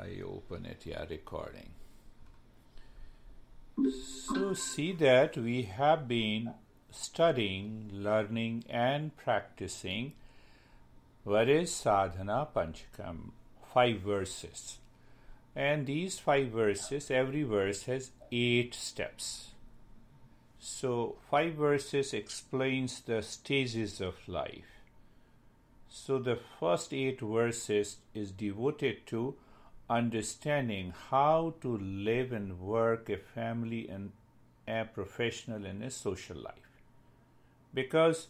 I open it, recording. So see that we have been studying, learning and practicing what is sadhana panchakam, 5 verses. And these 5 verses, every verse has 8 steps. So 5 verses explains the stages of life. So the first 8 verses is devoted to understanding how to live and work a family and a professional and a social life. Because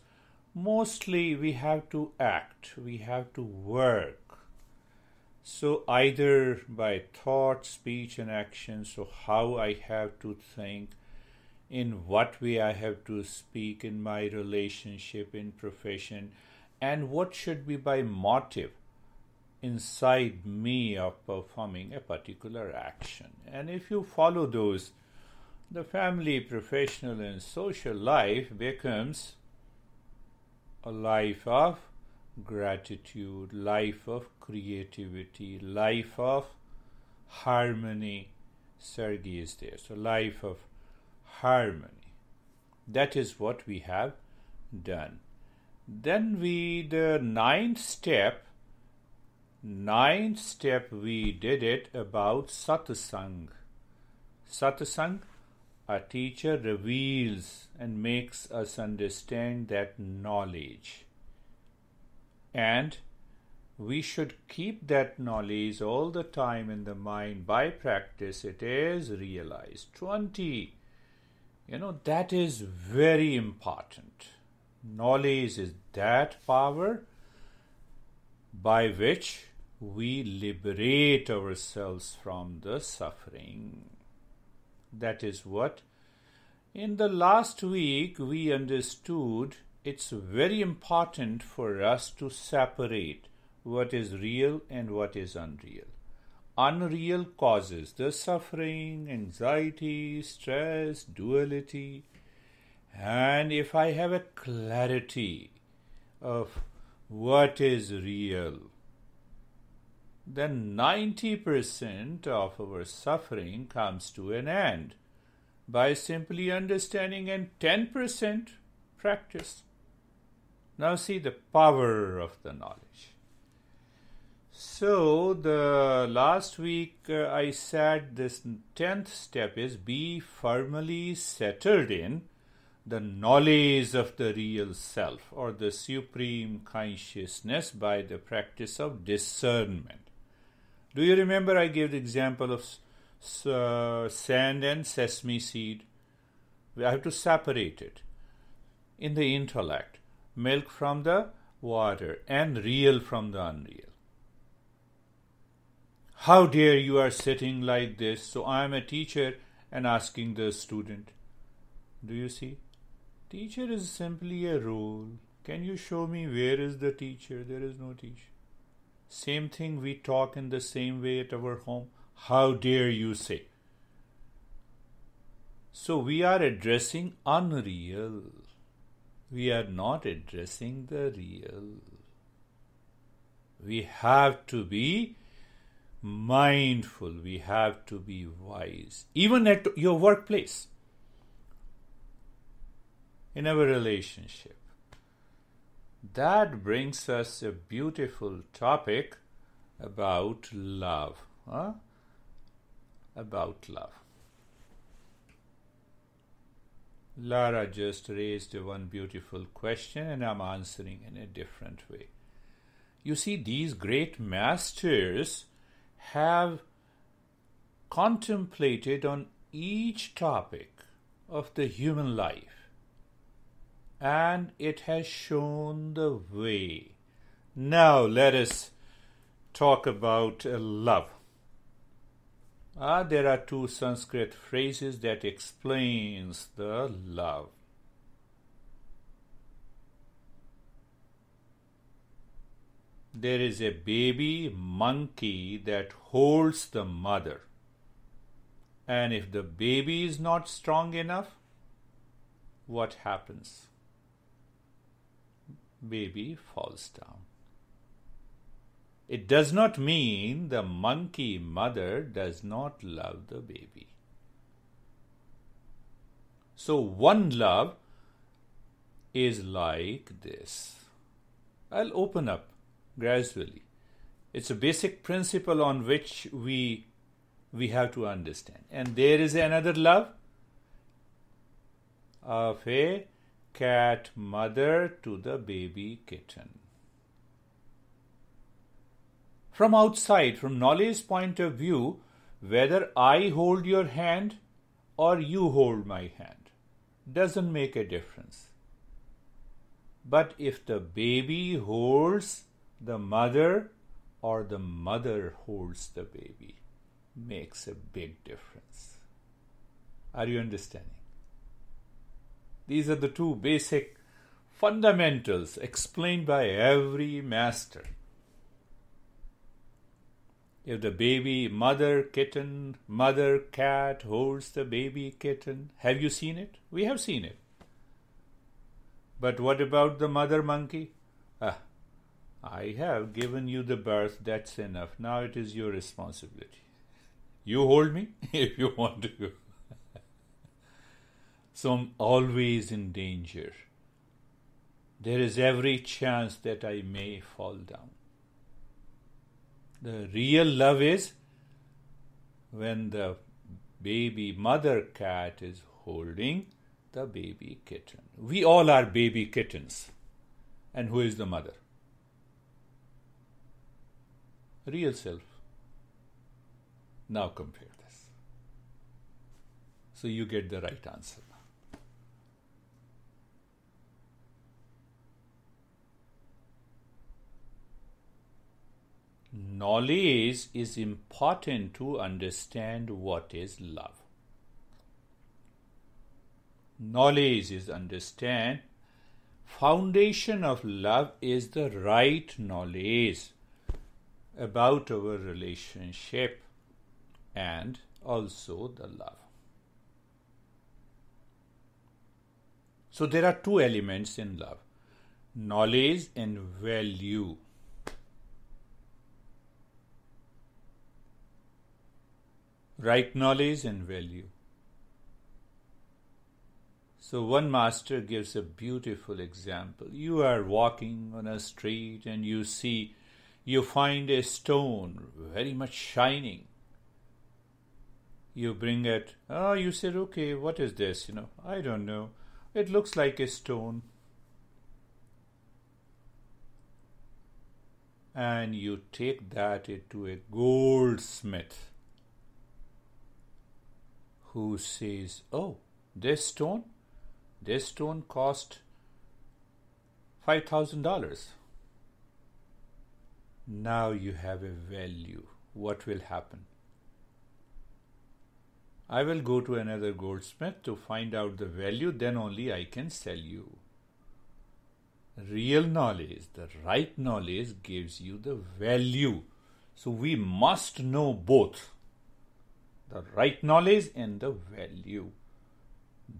mostly we have to act, we have to work. So either by thought, speech and action, so how I have to think, in what way I have to speak in my relationship, in profession, and what should be my motive inside me of performing a particular action. And if you follow those, the family, professional and social life becomes a life of gratitude, life of creativity, life of harmony. Sergey is there. So life of harmony. That is what we have done. Then the ninth step we did it about satsang. Satsang, a teacher reveals and makes us understand that knowledge. And we should keep that knowledge all the time in the mind. By practice, it is realized. 20. That is very important. Knowledge is that power by which we liberate ourselves from the suffering. That is what in the last week we understood. It's very important for us to separate what is real and what is unreal. Unreal causes the suffering, anxiety, stress, duality. And if I have a clarity of what is real, then 90% of our suffering comes to an end by simply understanding, and 10% practice. Now see the power of the knowledge. So the last week I said this 10th step is be firmly settled in the knowledge of the real self or the supreme consciousness by the practice of discernment. Do you remember I gave the example of sand and sesame seed? We have to separate it in the intellect, milk from the water and real from the unreal. How dare you are sitting like this? So I am a teacher and asking the student. Do you see? Teacher is simply a role. Can you show me where is the teacher? There is no teacher. Same thing, we talk in the same way at our home. How dare you say? So we are addressing unreal. We are not addressing the real. We have to be mindful. We have to be wise. Even at your workplace. In our relationship. That brings us a beautiful topic about love. About love. Lara just raised one beautiful question and I'm answering in a different way. You see, these great masters have contemplated on each topic of the human life. And it has shown the way. Now let us talk about love. There are 2 Sanskrit phrases that explains the love. There is a baby monkey that holds the mother. And if the baby is not strong enough, what happens? Baby falls down. It does not mean the monkey mother does not love the baby. So one love is like this. I'll open up gradually. It's a basic principle on which we have to understand. And there is another love of a cat mother to the baby kitten. From outside, from knowledge point of view, whether I hold your hand or you hold my hand doesn't make a difference. But if the baby holds the mother or the mother holds the baby, makes a big difference. Are you understanding? These are the two basic fundamentals explained by every master. If the baby mother kitten, mother cat holds the baby kitten, have you seen it? We have seen it. But what about the mother monkey? I have given you the birth, that's enough. Now it is your responsibility. You hold me if you want to. So I'm always in danger. There is every chance that I may fall down. The real love is when the baby mother cat is holding the baby kitten. We all are baby kittens. And who is the mother? Real self. Now compare this. So you get the right answer now. Knowledge is important to understand what is love. Knowledge is understand. Foundation of love is the right knowledge about our relationship and also the love. So there are two elements in love: knowledge and value. Right knowledge and value. So one master gives a beautiful example. You are walking on a street and you find a stone very much shining. You bring it. You said, okay, what is this? I don't know. It looks like a stone. And you take that to a goldsmith who says, oh, this stone cost $5,000. Now you have a value. What will happen? I will go to another goldsmith to find out the value, then only I can sell you. Real knowledge, the right knowledge gives you the value. So we must know both. The right knowledge and the value.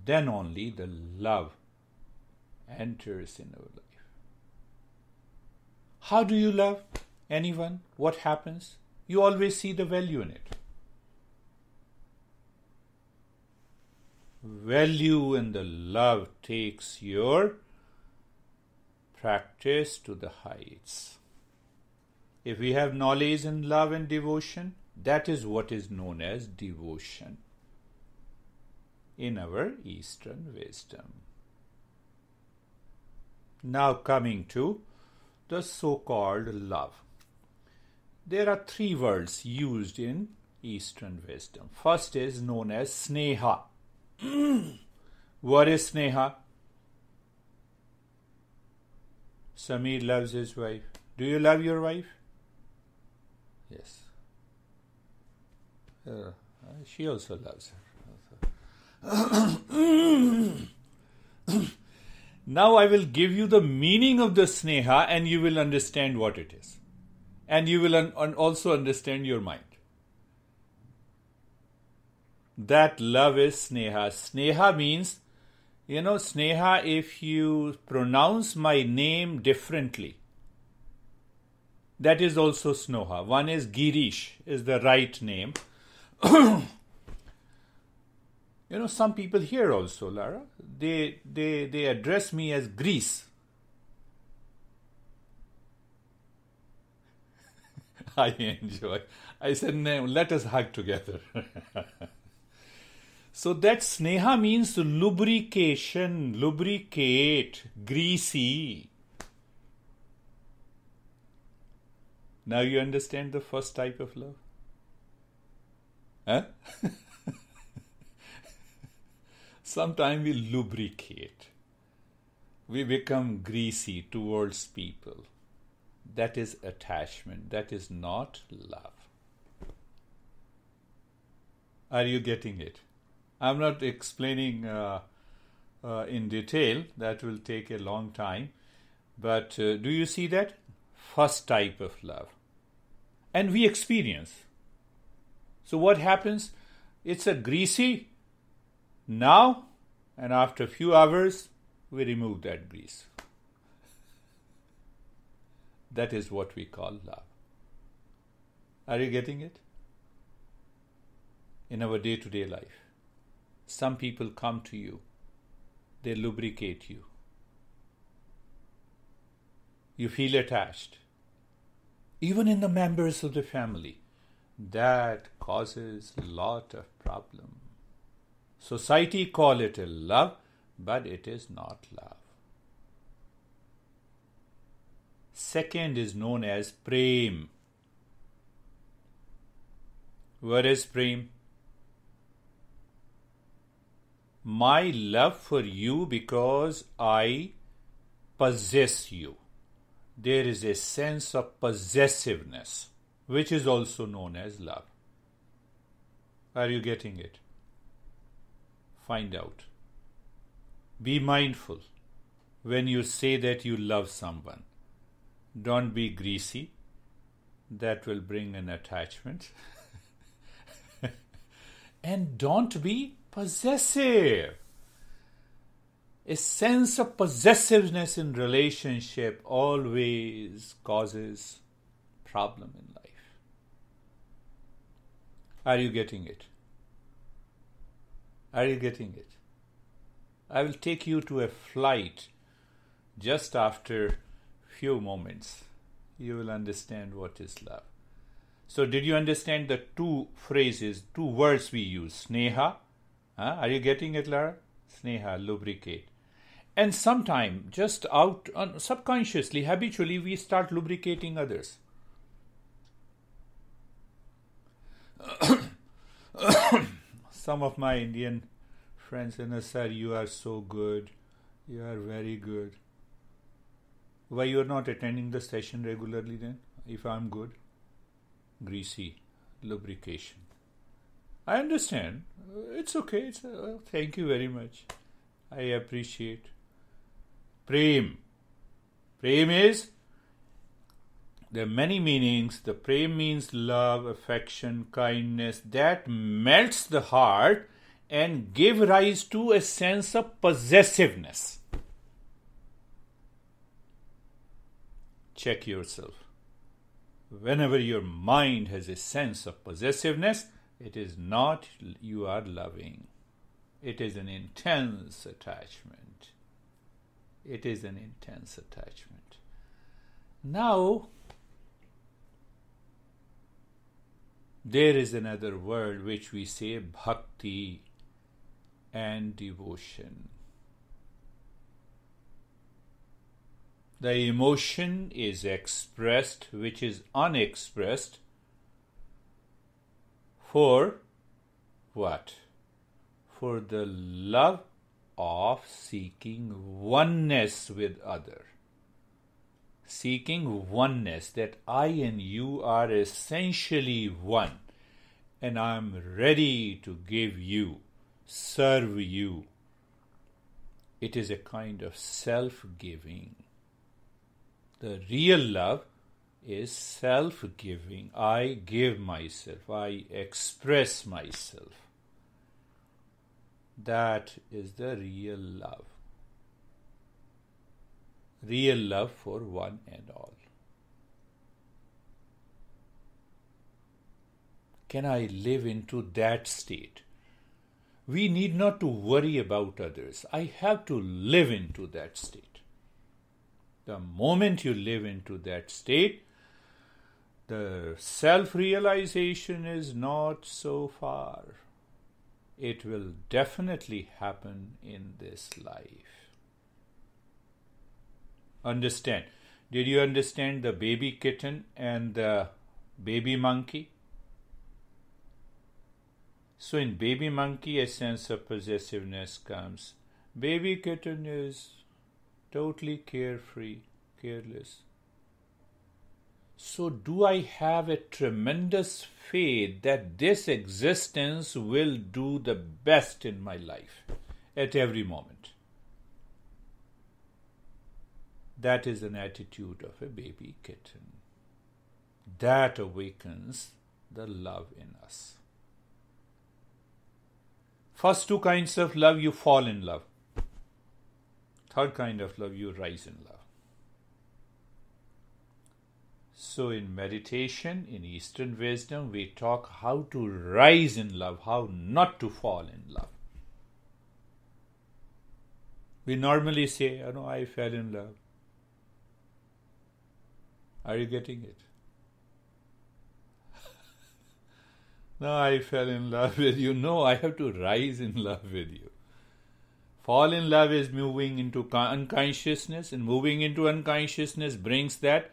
Then only the love enters in our life. How do you love anyone? What happens? You always see the value in it. Value and the love takes your practice to the heights. If we have knowledge and love and devotion, that is what is known as devotion in our Eastern wisdom. Now coming to the so-called love. There are three words used in Eastern wisdom. First is known as sneha. What is sneha? Samir loves his wife. Do you love your wife? Yes. She also loves her. Now I will give you the meaning of the sneha and you will understand what it is. And you will also understand your mind. That love is sneha. Sneha means, sneha, if you pronounce my name differently, That is also Snoha. One is Girish, is the right name. Some people here also, Lara, they address me as Greece. I enjoy. I said, no, let us hug together. So that Sneha means lubrication, lubricate, greasy. Now you understand the first type of love? Huh? Sometimes we lubricate. We become greasy towards people. That is attachment. That is not love. Are you getting it? I'm not explaining in detail. That will take a long time. But do you see that? First type of love. And we experience. So what happens? It's a greasy. Now, and after a few hours, we remove that grease. That is what we call love. Are you getting it? In our day-to-day life, some people come to you, they lubricate you. You feel attached. Even in the members of the family, that causes a lot of problem. Society call it a love, but it is not love. Second is known as prem. What is prem? My love for you because I possess you. There is a sense of possessiveness, which is also known as love. Are you getting it? Find out. Be mindful when you say that you love someone. Don't be greasy. That will bring an attachment. And don't be possessive. A sense of possessiveness in relationship always causes problem in life. Are you getting it? Are you getting it? I will take you to a flight just after few moments. You will understand what is love. So did you understand the two phrases, two words we use? Sneha. Are you getting it, Lara? Sneha, lubricate. And sometime, just out subconsciously, habitually, we start lubricating others. Some of my Indian friends say, sir, you are so good. You are very good. Why you are not attending the session regularly then? If I am good? Greasy, lubrication. I understand. It's okay. Thank you very much. I appreciate. Prem. Prem is, there are many meanings. The prem means love, affection, kindness that melts the heart and give rise to a sense of possessiveness. Check yourself. Whenever your mind has a sense of possessiveness, it is not you are loving. It is an intense attachment. It is an intense attachment. Now, there is another word which we say bhakti and devotion. The emotion is expressed, which is unexpressed, for what? For the love of seeking oneness with other. Seeking oneness, that I and you are essentially one, and I am ready to give you, serve you. It is a kind of self-giving. The real love is self-giving. I give myself. I express myself. That is the real love. Real love for one and all. can I live into that state? We need not to worry about others. I have to live into that state. The moment you live into that state, the self-realization is not so far. It will definitely happen in this life. Understand? Did you understand the baby kitten and the baby monkey? So in baby monkey, a sense of possessiveness comes. Baby kitten is totally carefree, careless. So do I have a tremendous faith that this existence will do the best in my life at every moment? That is an attitude of a baby kitten. That awakens the love in us. First two kinds of love, you fall in love. Third kind of love, you rise in love. So in meditation, in Eastern wisdom, we talk how to rise in love, how not to fall in love. We normally say, I fell in love. Are you getting it? No, I fell in love with you. No, I have to rise in love with you. Fall in love is moving into unconsciousness, and moving into unconsciousness brings that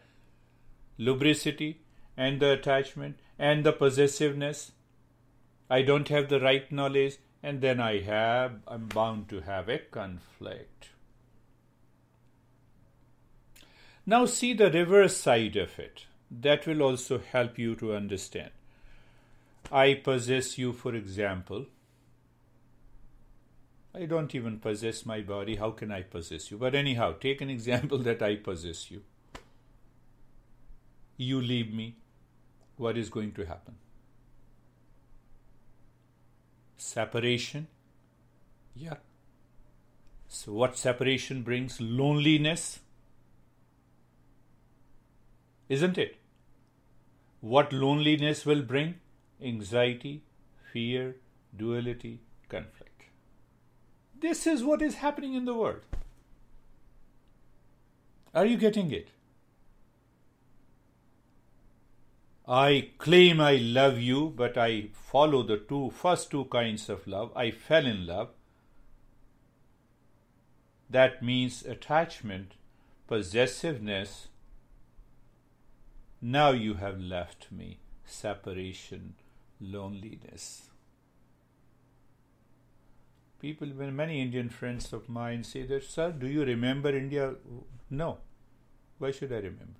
lubricity and the attachment and the possessiveness. I don't have the right knowledge, and then I'm bound to have a conflict. Now see the reverse side of it. That will also help you to understand. I possess you, for example. I don't even possess my body. How can I possess you? But anyhow, take an example that I possess you. You leave me. What is going to happen? Separation. Yeah. So what separation brings? Loneliness. Isn't it? What loneliness will bring? Anxiety, fear, duality, conflict. This is what is happening in the world. Are you getting it? I claim I love you, but I follow the first two kinds of love. I fell in love. That means attachment, possessiveness. Now you have left me. Separation, loneliness. People, when many Indian friends of mine say that, sir, do you remember India? No. Why should I remember?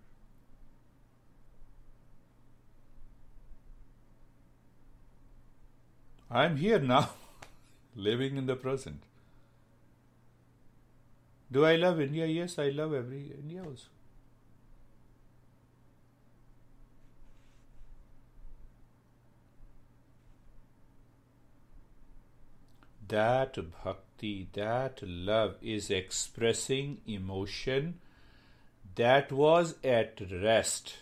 I'm here now, living in the present. Do I love India? Yes, I love India also. That bhakti, that love is expressing emotion that was at rest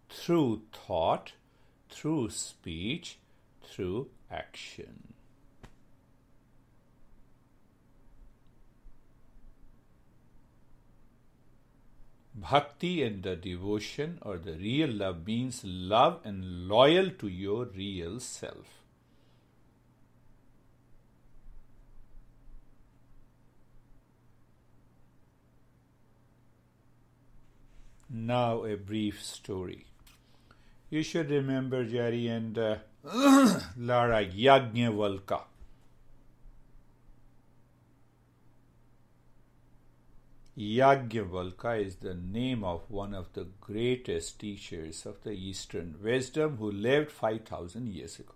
through thought, through speech, through action. Bhakti and the devotion or the real love means love and loyal to your real self. Now a brief story. You should remember Jerry and Lara Yajnavalkya. Yajnavalkya is the name of one of the greatest teachers of the Eastern wisdom who lived 5,000 years ago.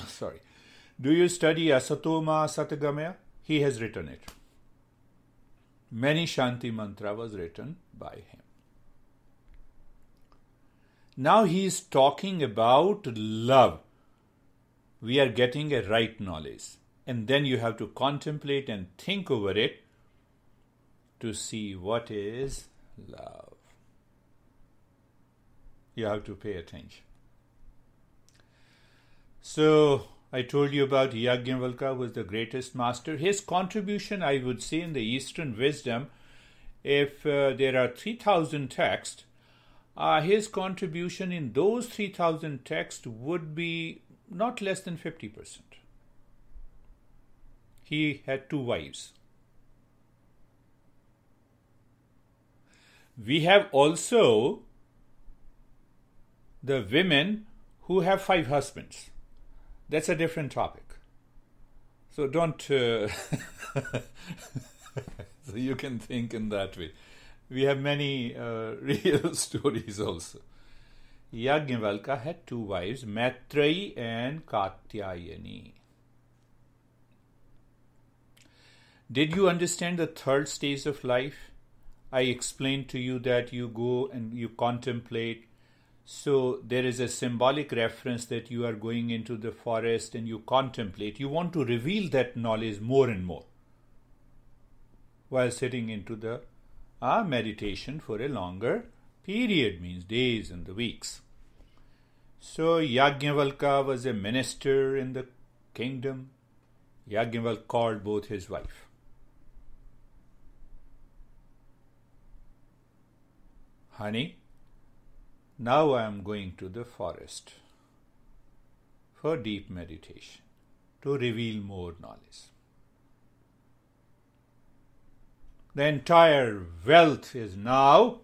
Sorry. Do you study Asatoma Satagamaya? He has written it. Many Shanti Mantra was written by him. Now he is talking about love. We are getting a right knowledge. And then you have to contemplate and think over it to see what is love. You have to pay attention. So, I told you about Yajnavalkya was the greatest master. His contribution, I would say, in the Eastern wisdom, if there are 3,000 texts, his contribution in those 3,000 texts would be not less than 50%. He had 2 wives. We have also the women who have 5 husbands. That's a different topic. So don't... so you can think in that way. We have many real stories also. Yajnavalkya had 2 wives, Maitreyi and Katyayani. Did you understand the 3rd stage of life? I explained to you that you go and you contemplate. So there is a symbolic reference that you are going into the forest and you contemplate. You want to reveal that knowledge more and more while sitting into the meditation for a longer period, means days and the weeks. So Yajnavalkya was a minister in the kingdom. Yajnavalkya called both his wife. Honey, now I am going to the forest for deep meditation to reveal more knowledge. The entire wealth is now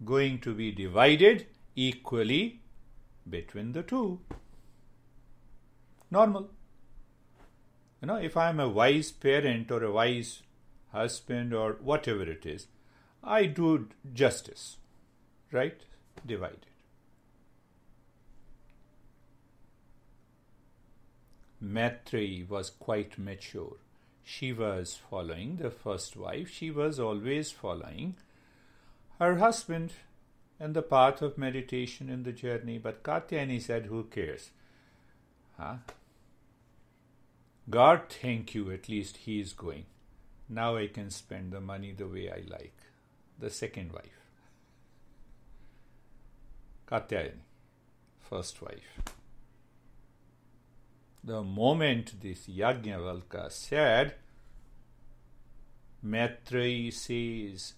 going to be divided equally between the 2. Normal. If I am a wise parent or a wise husband or whatever it is, I do justice, right? Divided. Maitreyi was quite mature. She was following the first wife. She was always following her husband and the path of meditation in the journey. But Katyayani said, who cares? God, thank you, at least he is going. Now I can spend the money the way I like. The second wife. Katyayani, first wife. The moment this Yajnavalkya said, Maitreyi says,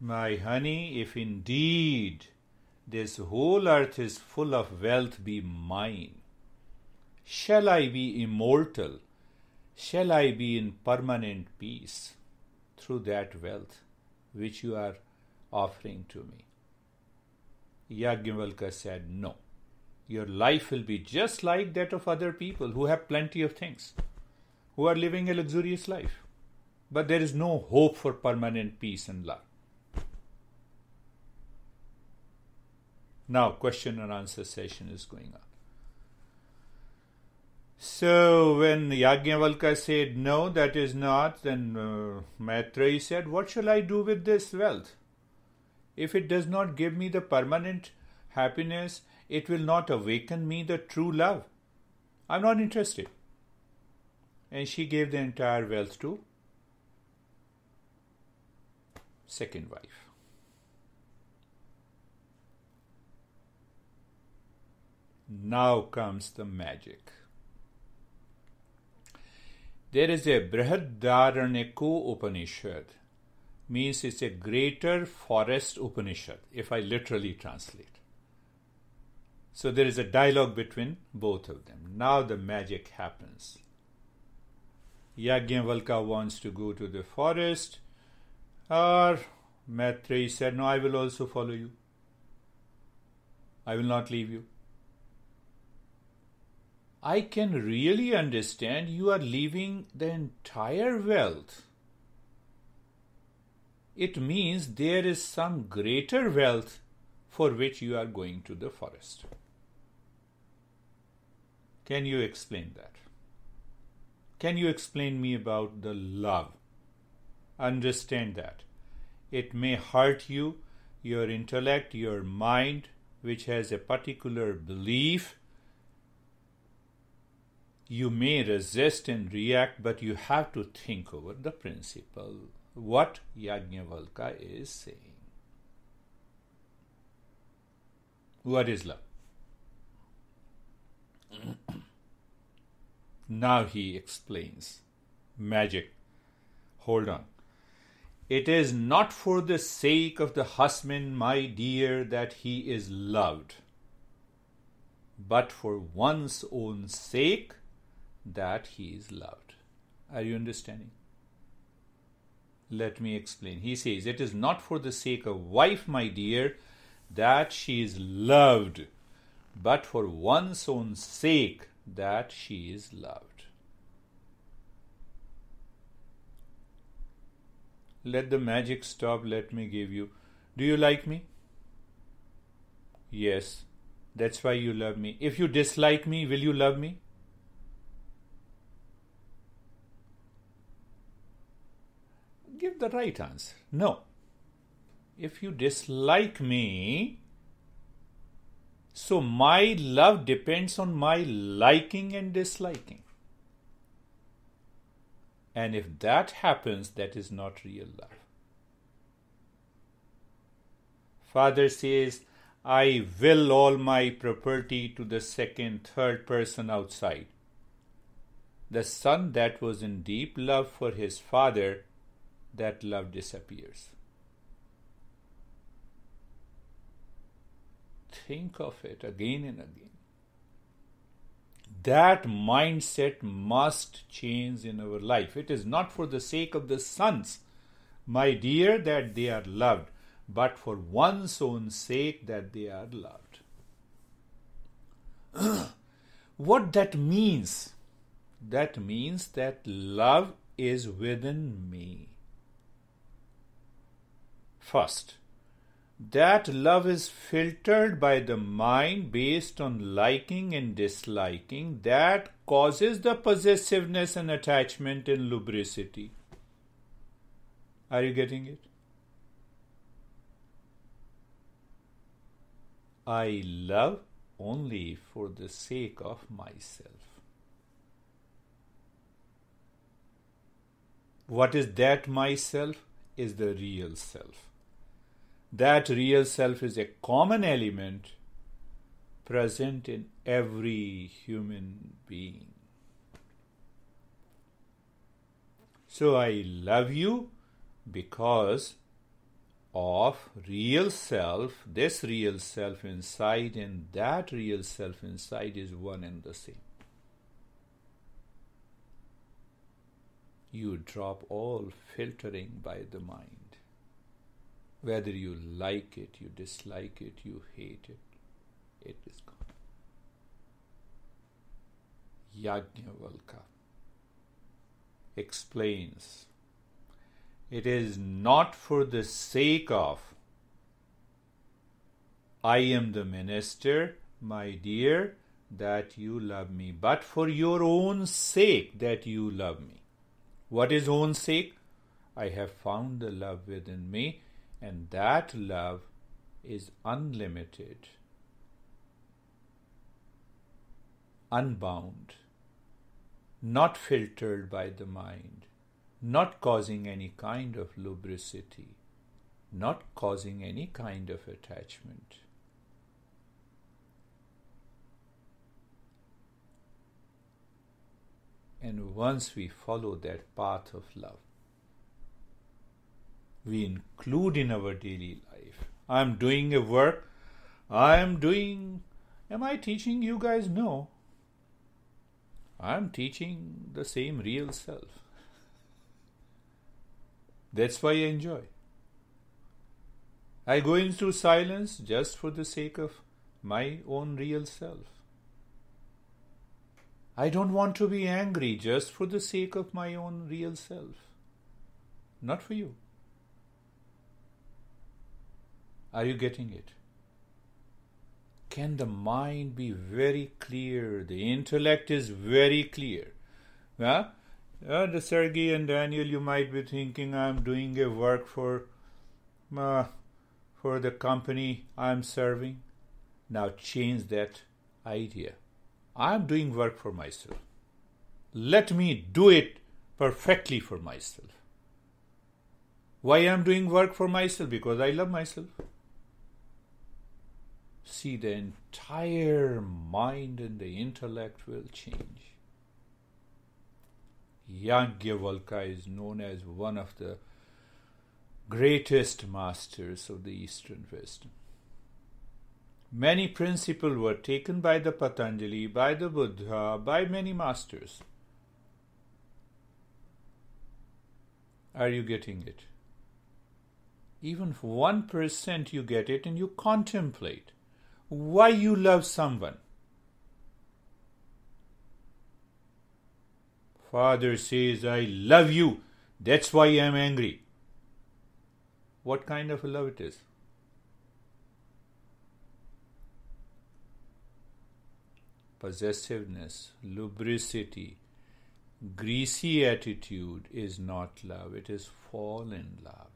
my honey, if indeed this whole earth is full of wealth be mine, shall I be immortal? Shall I be in permanent peace through that wealth which you are offering to me? Yajnavalkya said, no. Your life will be just like that of other people who have plenty of things, who are living a luxurious life. But there is no hope for permanent peace and love. Now, question and answer session is going on. So, when Yajnavalkya said, no, that is not, then Maitreyi said, what shall I do with this wealth? If it does not give me the permanent happiness, it will not awaken me the true love. I'm not interested. And she gave the entire wealth to second wife. Now comes the magic. There is a Brihadaranyaka Upanishad, means it's a greater forest Upanishad, if I literally translate. So there is a dialogue between both of them. Now the magic happens. Yajnavalkya wants to go to the forest, or Maitreyi said, no, I will also follow you. I will not leave you. I can really understand you are leaving the entire wealth. It means there is some greater wealth for which you are going to the forest. Can you explain that? Can you explain me about the love? Understand that. It may hurt you, your intellect, your mind, which has a particular belief. You may resist and react, but you have to think over the principle. what Yajnavalkya is saying. What is love? Now he explains. Magic. Hold on. It is not for the sake of the husband, my dear, that he is loved, but for one's own sake that he is loved. Are you understanding? Let me explain. He says, it is not for the sake of wife, my dear, that she is loved, but for one's own sake that she is loved. Let the magic stop. Let me give you. Do you like me? Yes. That's why you love me. If you dislike me, will you love me? Give the right answer. No. If you dislike me, so my love depends on my liking and disliking. And if that happens, that is not real love. Father says, I will all my property to the second, third person outside. The son that was in deep love for his father, that love disappears. Think of it again and again. That mindset must change in our life. It is not for the sake of the sons, my dear, that they are loved, but for one's own sake that they are loved. What that means? That means that love is within me. First, that love is filtered by the mind based on liking and disliking. That causes the possessiveness and attachment and lubricity. Are you getting it? I love only for the sake of myself. What is that myself? Is the real self. That real self is a common element present in every human being. So I love you because of real self. This real self inside and that real self inside is one and the same. You drop all filtering by the mind. Whether you like it, you dislike it, you hate it, it is gone. Yajnavalkya explains, it is not for the sake of, I am the minister, my dear, that you love me, but for your own sake that you love me. What is own sake? I have found the love within me, and that love is unlimited, unbound, not filtered by the mind, not causing any kind of lubricity, not causing any kind of attachment. And once we follow that path of love, we include in our daily life. I'm doing a work. Am I teaching you guys? No. I'm teaching the same real self. That's why I enjoy. I go into silence just for the sake of my own real self. I don't want to be angry just for the sake of my own real self. Not for you. Are you getting it? Can the mind be very clear? The intellect is very clear. The Sergey and Daniel, you might be thinking, I'm doing a work for the company I'm serving. Now change that idea. I'm doing work for myself. Let me do it perfectly for myself. Why I am doing work for myself? Because I love myself. See, the entire mind and the intellect will change. Yajnavalkya is known as one of the greatest masters of the Eastern wisdom. Many principles were taken by the Patanjali, by the Buddha, by many masters. Are you getting it? Even for 1% you get it, and you contemplate why you love someone. Father says, I love you, that's why I am angry. What kind of a love it is? Possessiveness, lubricity, greasy attitude is not love, it is fallen love.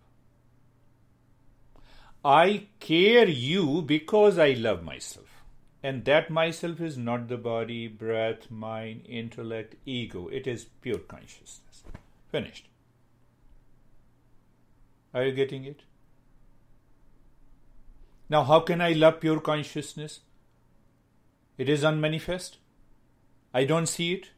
I care you because I love myself. And that myself is not the body, breath, mind, intellect, ego. It is pure consciousness. Finished. Are you getting it? Now, how can I love pure consciousness? It is unmanifest. I don't see it.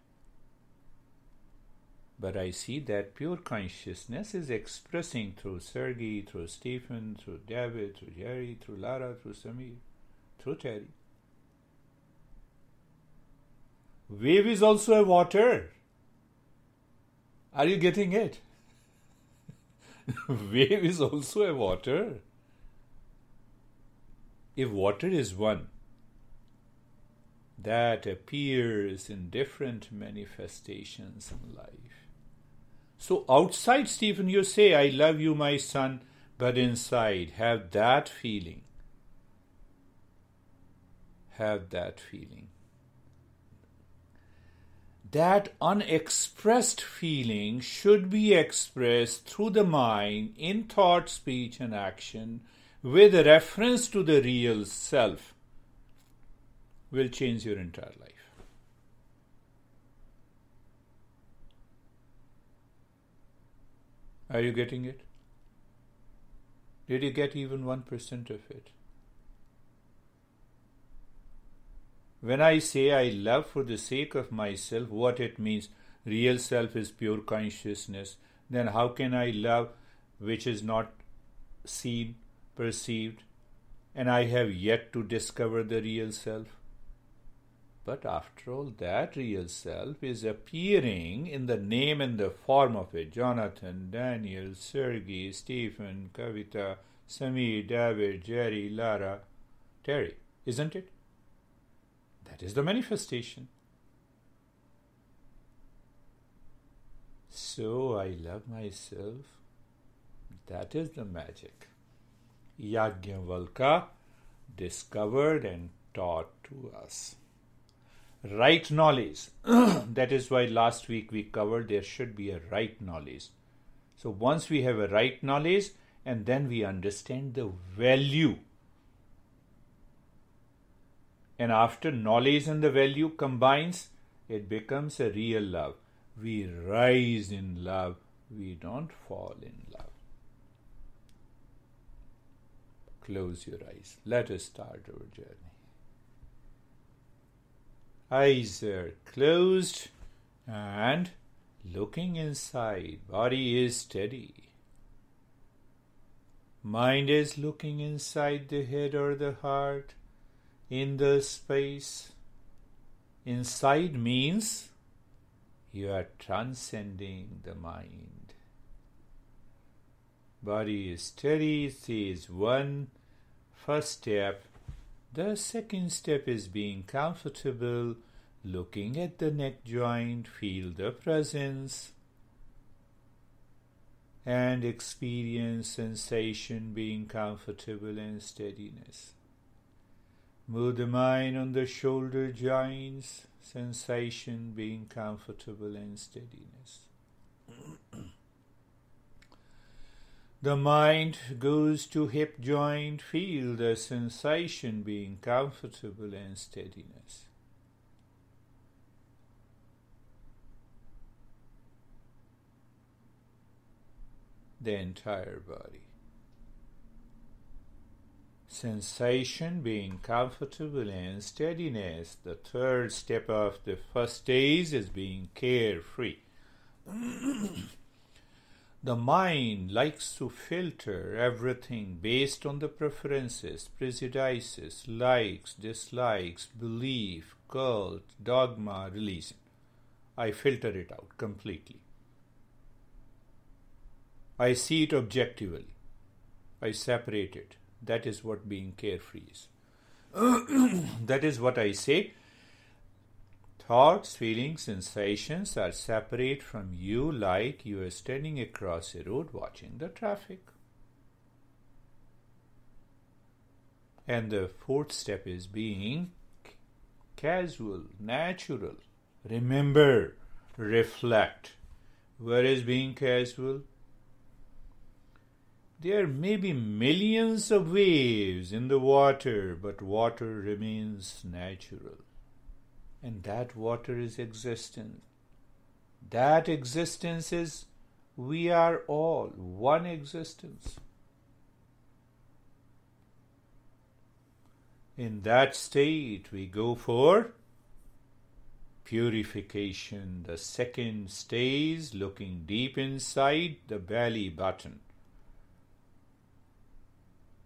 But I see that pure consciousness is expressing through Sergey, through Stephen, through David, through Jerry, through Lara, through Samir, through Terry. Wave is also a water. Are you getting it? Wave is also a water. If water is one, that appears in different manifestations in life. So outside, Stephen, you say, I love you, my son, but inside, have that feeling. Have that feeling. That unexpressed feeling should be expressed through the mind in thought, speech, and action with reference to the real self. Will change your entire life. Are you getting it? Did you get even 1% of it? When I say I love for the sake of myself, what it means, real self is pure consciousness, then how can I love which is not seen, perceived, and I have yet to discover the real self? But after all, that real self is appearing in the name and the form of it. Jonathan, Daniel, Sergey, Stephen, Kavita, Samir, David, Jerry, Lara, Terry. Isn't it? That is the manifestation. So I love myself. That is the magic. Yajnavalkya discovered and taught to us. Right knowledge. That is why last week we covered there should be a right knowledge. So once we have a right knowledge, and then we understand the value. And after knowledge and the value combines, it becomes a real love. We rise in love. We don't fall in love. Close your eyes. Let us start our journey. Eyes are closed and looking inside. Body is steady. Mind is looking inside the head or the heart, in the space. Inside means you are transcending the mind. Body is steady. This is one first step. The second step is being comfortable, looking at the neck joint, feel the presence, and experience sensation, being comfortable and steadiness. Move the mind on the shoulder joints, sensation, being comfortable and steadiness. The mind goes to hip joint, feel the sensation, being comfortable and steadiness. the entire body. Sensation being comfortable and steadiness. The third step of the first stage is being carefree. The mind likes to filter everything based on the preferences, prejudices, likes, dislikes, belief, cult, dogma, religion. I filter it out completely. I see it objectively. I separate it. That is what being carefree is. That is what I say. Thoughts, feelings, sensations are separate from you like you are standing across a road watching the traffic. And the fourth step is being casual, natural. Remember, reflect. Where is being casual? There may be millions of waves in the water, but water remains natural. And that water is existence. That existence is, we are all one existence. In that state, we go for purification. The second stage, looking deep inside the belly button.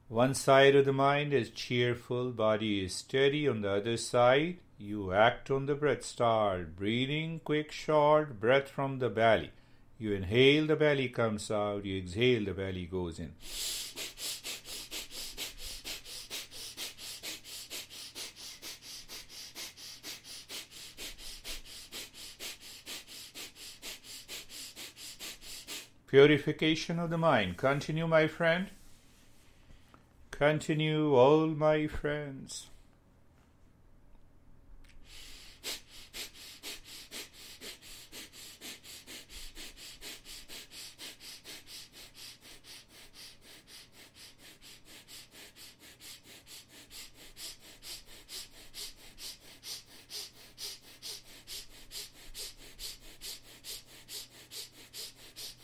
One side of the mind is cheerful, body is steady. On the other side, you act on the breath. Start breathing, quick, short breath from the belly. You inhale, the belly comes out. You exhale, the belly goes in. Purification of the mind. Continue, my friend. Continue, all my friends.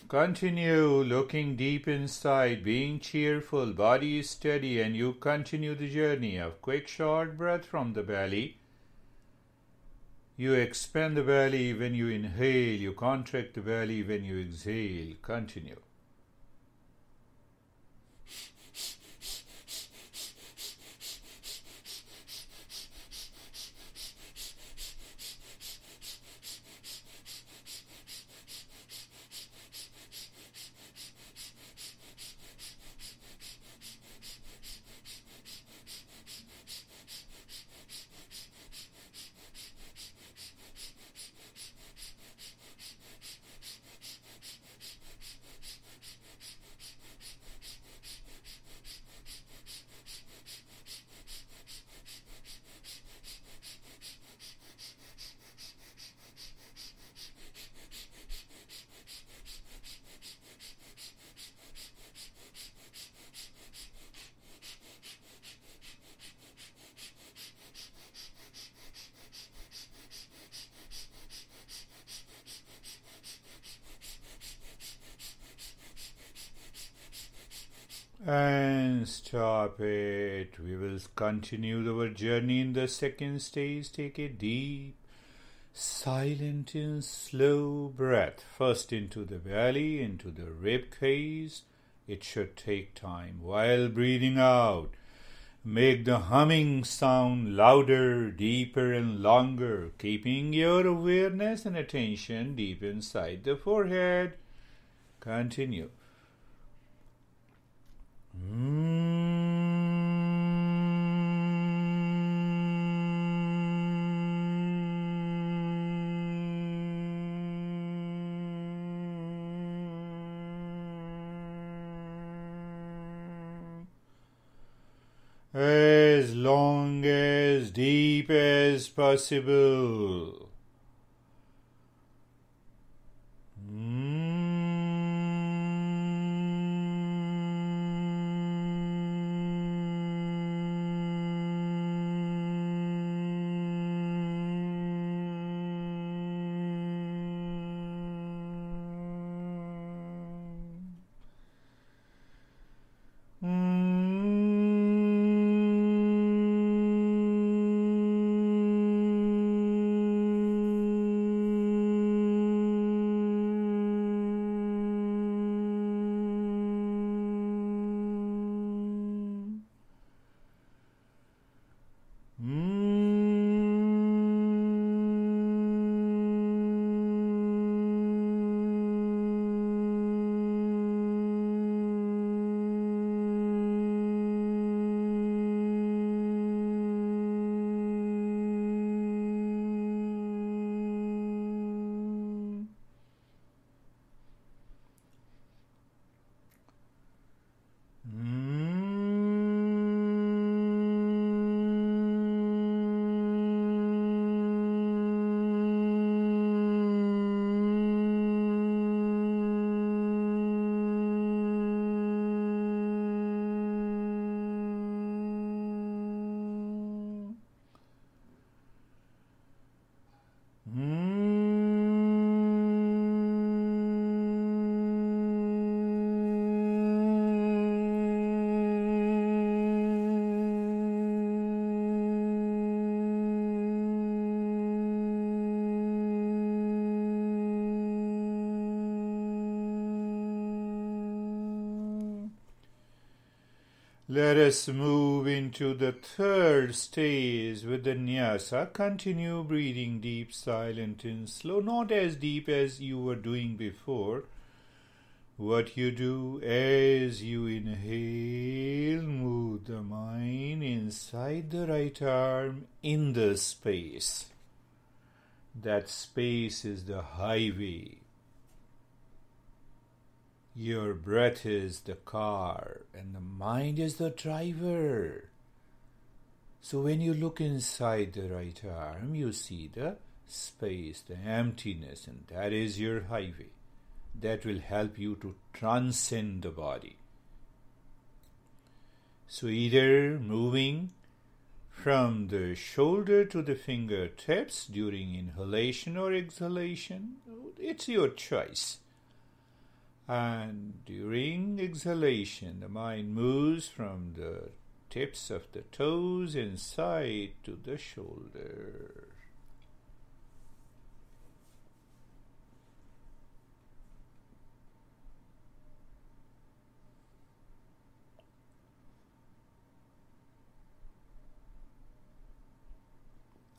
Continue looking deep inside, being cheerful, body is steady, and you continue the journey of quick, short breath from the belly. You expand the belly when you inhale, you contract the belly when you exhale. Continue. And stop it. We will continue our journey in the second stage. Take a deep, silent and slow breath. First into the belly, into the rib cage. It should take time. While breathing out, make the humming sound louder, deeper and longer, keeping your awareness and attention deep inside the forehead. Continue. As long as deep as possible. Let us move into the third stage with the nyasa. Continue breathing deep, silent and slow, not as deep as you were doing before. What you do as you inhale, move the mind inside the right arm in the space. That space is the highway. Your breath is the car and the mind is the driver. So when you look inside the right arm, you see the space, the emptiness, and that is your highway. That will help you to transcend the body. So either moving from the shoulder to the fingertips during inhalation or exhalation, it's your choice. And during exhalation, the mind moves from the tips of the toes inside to the shoulder.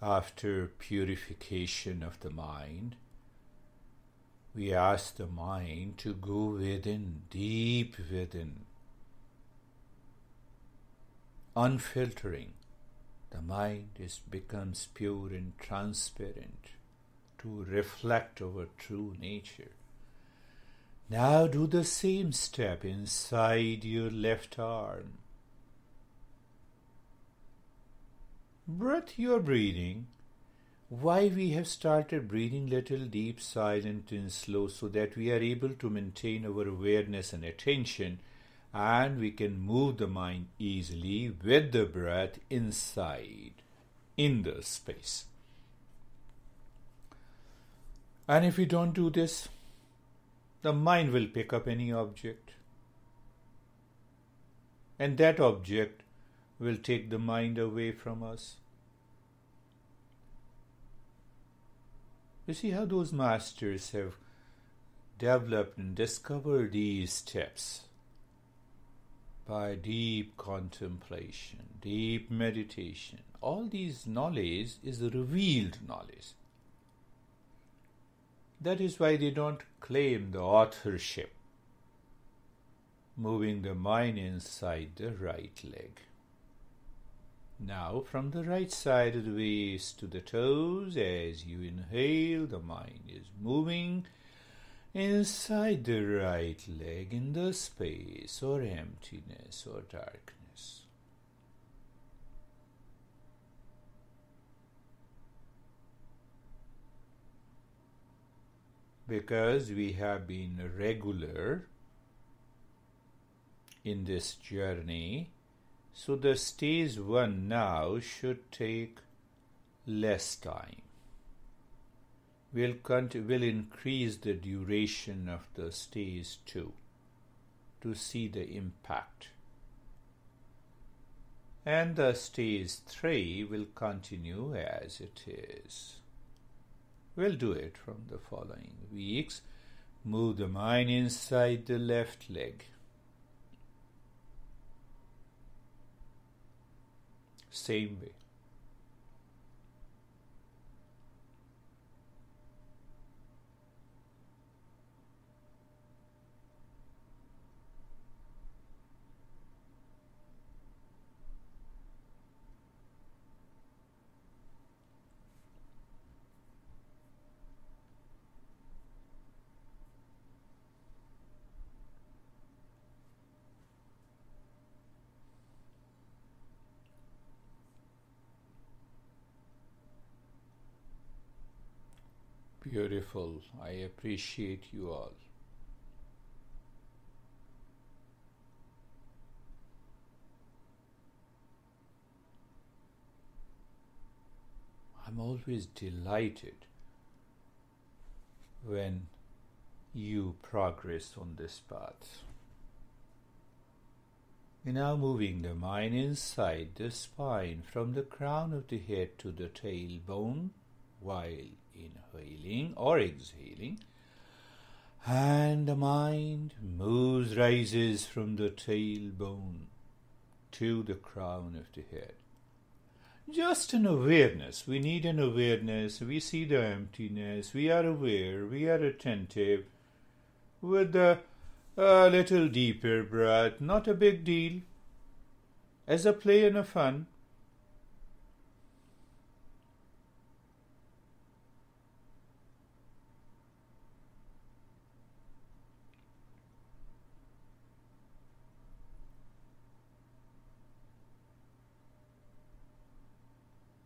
After purification of the mind, we ask the mind to go within, deep within, unfiltering. The mind becomes pure and transparent to reflect our true nature. Now do the same step inside your left arm. Breath your breathing. Why we have started breathing little deep, silent and slow, so that we are able to maintain our awareness and attention, and we can move the mind easily with the breath inside in the space. And if we don't do this, the mind will pick up any object, and that object will take the mind away from us. You see how those masters have developed and discovered these steps by deep contemplation, deep meditation. All these knowledge is revealed knowledge. That is why they don't claim the authorship. Moving the mind inside the right leg. Now from the right side of the waist to the toes, as you inhale, the mind is moving inside the right leg in the space or emptiness or darkness. Because we have been regular in this journey, so the stage 1 now should take less time. We'll increase the duration of the stage 2 to see the impact. And the stage 3 will continue as it is. We'll do it from the following weeks. Move the mind inside the left leg. Same way. Beautiful. I appreciate you all. I'm always delighted when you progress on this path. You're now moving the mind inside the spine from the crown of the head to the tailbone while inhaling or exhaling, and the mind rises from the tailbone to the crown of the head. Just an awareness. We need an awareness. We see the emptiness. We are aware. We are attentive. With a little deeper breath. Not a big deal. As a play and a fun.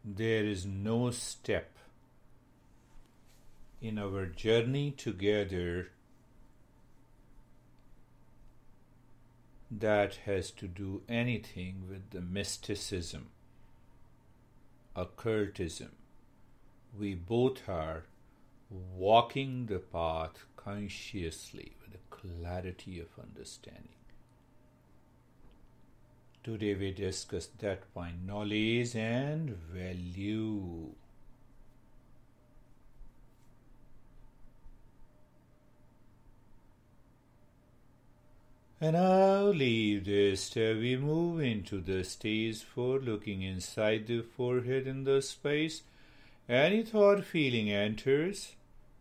There is no step in our journey together that has to do anything with the mysticism, occultism. We both are walking the path consciously with a clarity of understanding. Today we discuss that point, knowledge and value. And now leave this step. We move into the stage 4, looking inside the forehead in the space. Any thought, feeling enters.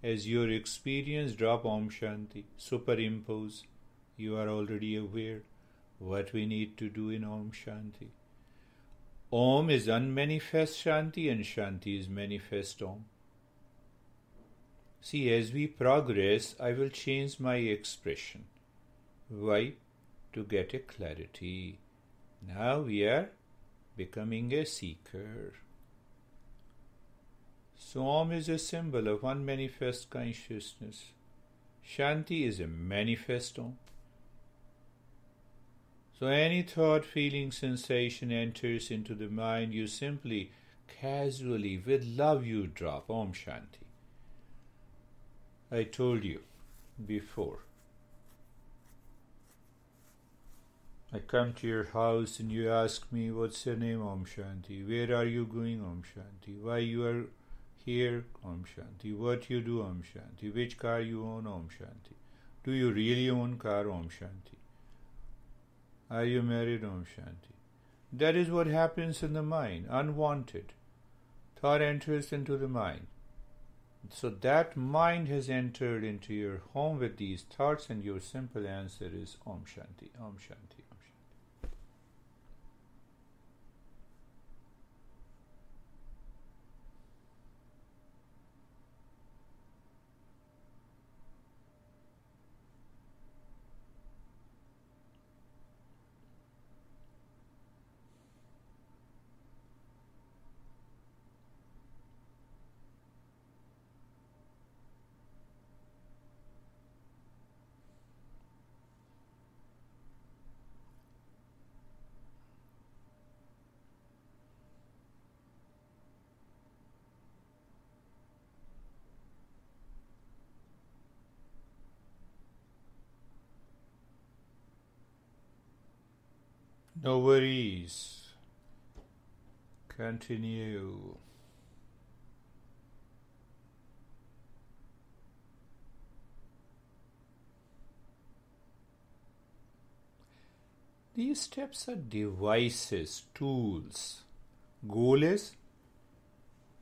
As your experience, drop Om Shanti. Superimpose. You are already aware what we need to do in Om Shanti. Om is unmanifest Shanti and Shanti is manifest Om. See, as we progress, I will change my expression. Why? To get a clarity. Now we are becoming a seeker. So Om is a symbol of unmanifest consciousness. Shanti is a manifest Om. So any thought, feeling, sensation enters into the mind, you simply, casually, with love you drop Om Shanti. I told you before. I come to your house and you ask me, what's your name? Om Shanti. Where are you going? Om Shanti. Why you are here? Om Shanti. What you do? Om Shanti. Which car you own? Om Shanti. Do you really own car? Om Shanti. Are you married? Om Shanti. That is what happens in the mind, unwanted. Thought enters into the mind. So that mind has entered into your home with these thoughts, and your simple answer is Om Shanti, Om Shanti, Om Shanti. No worries. Continue. These steps are devices, tools. Goal is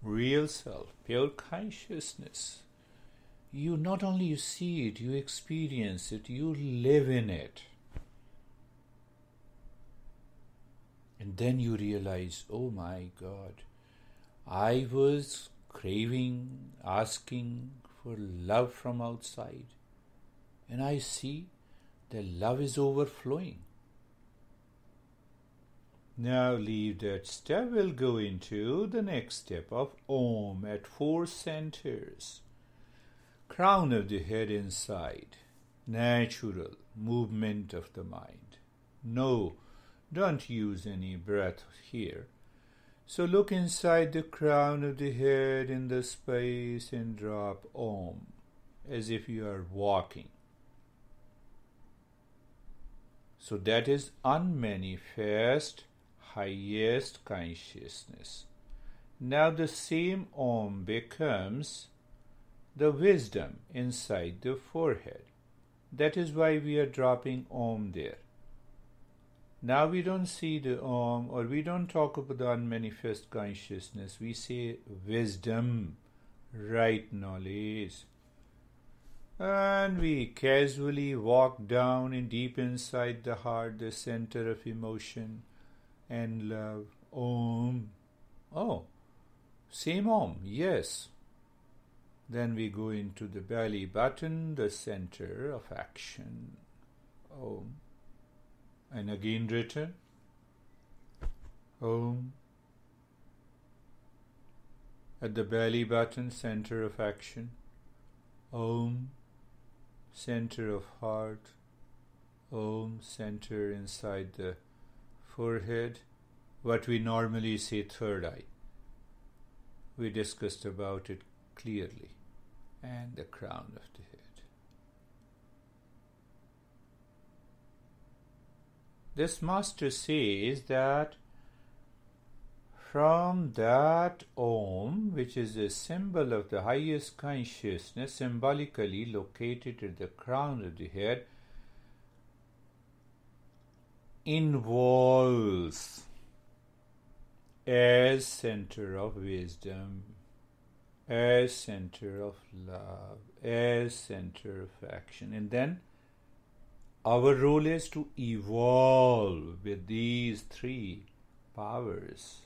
real self, pure consciousness. You not only you see it, you experience it, you live in it. And then you realize, oh my God, I was craving, asking for love from outside. And I see the love is overflowing. Now leave that step. We'll go into the next step of Om at 4 centers. Crown of the head inside. Natural movement of the mind. No, don't use any breath here. So look inside the crown of the head in the space and drop Om as if you are walking. So that is unmanifest, highest consciousness. Now the same Om becomes the wisdom inside the forehead. That is why we are dropping Om there. Now we don't see the Om, or we don't talk about the unmanifest consciousness. We say wisdom, right knowledge. And we casually walk down in deep inside the heart, the center of emotion and love. Om. Oh, same Om, yes. Then we go into the belly button, the center of action. Om. And again return. Om. At the belly button, center of action. Om. Center of heart. Om. Center inside the forehead. What we normally say third eye. We discussed about it clearly. And the crown of the head. This master says that from that Om, which is a symbol of the highest consciousness, symbolically located at the crown of the head, involves as center of wisdom, as center of love, as center of action. And then our role is to evolve with these three powers,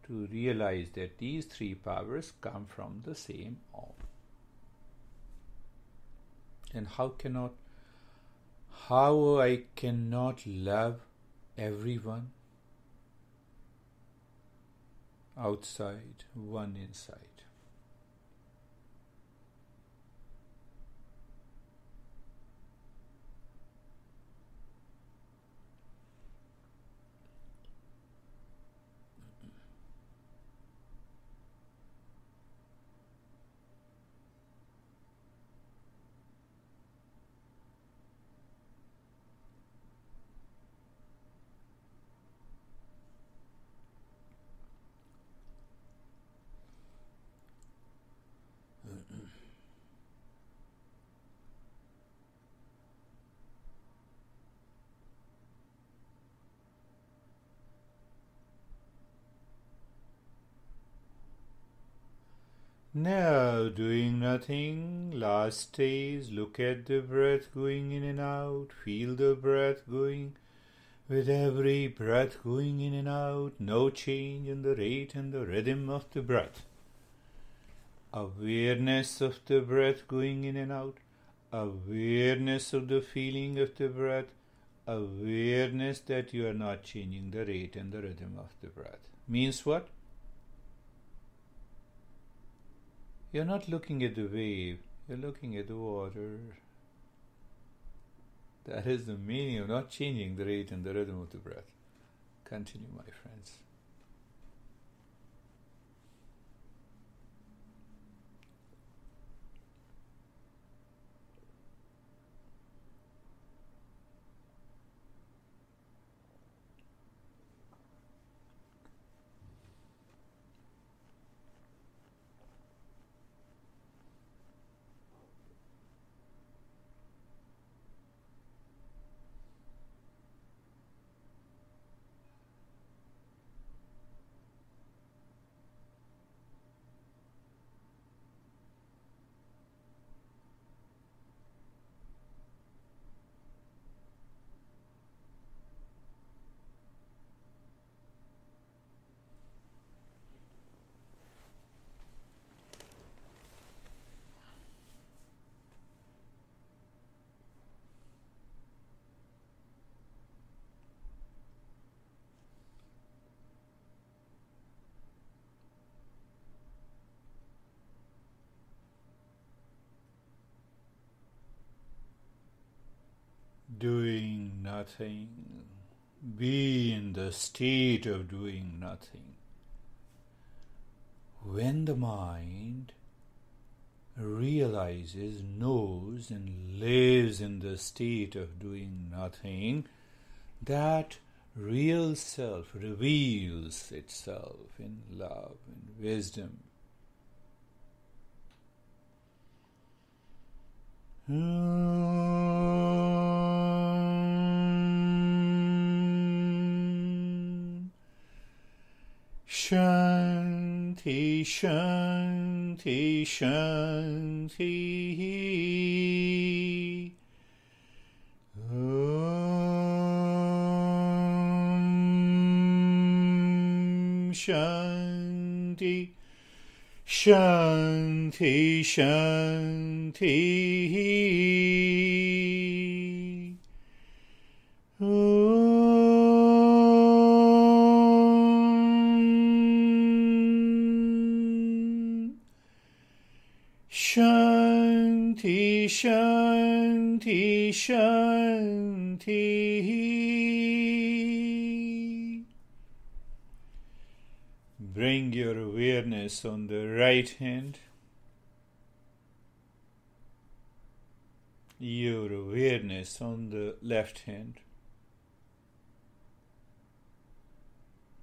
to realize that these three powers come from the same Om. And how I cannot love everyone outside, one inside. Now, doing nothing, last stage, look at the breath going in and out, feel the breath going. With every breath going in and out, no change in the rate and the rhythm of the breath. Awareness of the breath going in and out, awareness of the feeling of the breath, awareness that you are not changing the rate and the rhythm of the breath. Means what? You're not looking at the wave, you're looking at the water. That is the meaning of not changing the rate and the rhythm of the breath. Continue, my friends. Doing nothing. Be in the state of doing nothing. When the mind realizes, knows, and lives in the state of doing nothing, that real self reveals itself in love and wisdom. Shanti, Shanti, Shanti. Om Shanti, Shanti, Shanti. Shanti, Shanti, Shanti. Bring your awareness on the right hand, your awareness on the left hand.